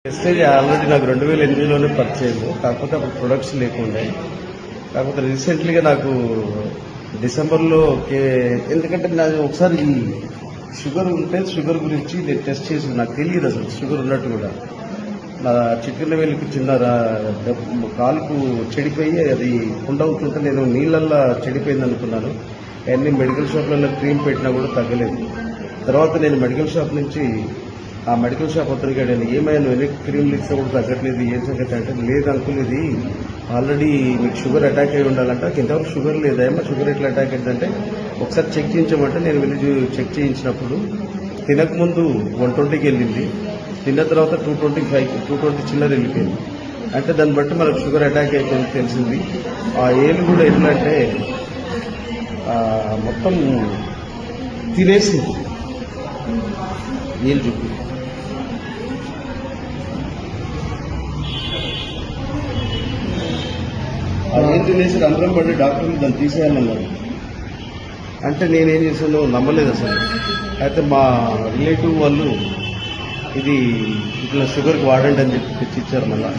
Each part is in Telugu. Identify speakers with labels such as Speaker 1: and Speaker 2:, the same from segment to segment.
Speaker 1: ప్రెస్టేజ్ ఆల్రెడీ నాకు 2008లోనే పరిచయం. కాకపోతే అప్పుడు ప్రొడక్ట్స్ లేకుండే. కాకపోతే రీసెంట్లీగా నాకు డిసెంబర్లో ఎందుకంటే నాకు ఒకసారి ఈ షుగర్ ఉంటే షుగర్ గురించి నేను టెస్ట్ చేసి నాకు తెలియదు అసలు షుగర్ ఉన్నట్టు కూడా. నా చికెన్ వేలికి చిన్న కాలుకు చెడిపోయి అది కుండవుతుంటే నేను నీళ్ళల్లో చెడిపోయింది అనుకున్నాను. అన్ని మెడికల్ షాప్లలో క్రీమ్ పెట్టినా కూడా తగ్గలేదు. తర్వాత నేను మెడికల్ షాప్ నుంచి ఆ మెడికల్ షాప్ అతనికి అడిగాను, ఏమైనా నువ్వు ఎన్ని క్రీమ్లు ఇస్తే కూడా తగ్గట్లేదు, ఏం సంగతి అంటే, లేదు అంకుల్ ఇది ఆల్రెడీ మీకు షుగర్ అటాక్ అయి ఉండాలంటే ఇంతవరకు షుగర్ లేదేమో, షుగర్ ఎట్లా అటాక్ అయిందంటే ఒకసారి చెక్ చేయించమంటే నేను వెళ్ళి చెక్ చేయించినప్పుడు తినకముందు 120కి వెళ్ళింది, తిన్న తర్వాత 220 చిల్లర వెళ్ళిపోయింది. అంటే దాన్ని బట్టి మనకు షుగర్ అటాక్ అయిపోయింది తెలిసింది. ఆ ఏళ్ళు కూడా ఎట్లా అంటే మొత్తం తినేసింది ఏళ్ళు చూపి. ఏం తినేసి రంధ్రం పడి డాక్టర్లు దాన్ని తీసేయాలన్నారు. అంటే నేనేం చేశాను నమ్మలేదు అసలు. అయితే మా రిలేటివ్ వాళ్ళు ఇది ఇట్లా షుగర్కి వాడండి అని చెప్పి తెచ్చిచ్చారు. మళ్ళా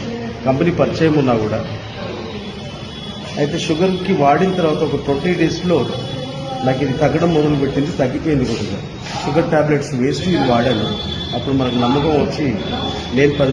Speaker 1: కంపెనీ పరిచయం ఉన్నా కూడా. అయితే షుగర్కి వాడిన తర్వాత ఒక 20 డేస్లో నాకు ఇది తగ్గడం మొదలు పెట్టింది, తగ్గిపోయింది కొద్దిగా. షుగర్ టాబ్లెట్స్ వేసి ఇది వాడాను. అప్పుడు మనకు నమ్మకం వచ్చి నేను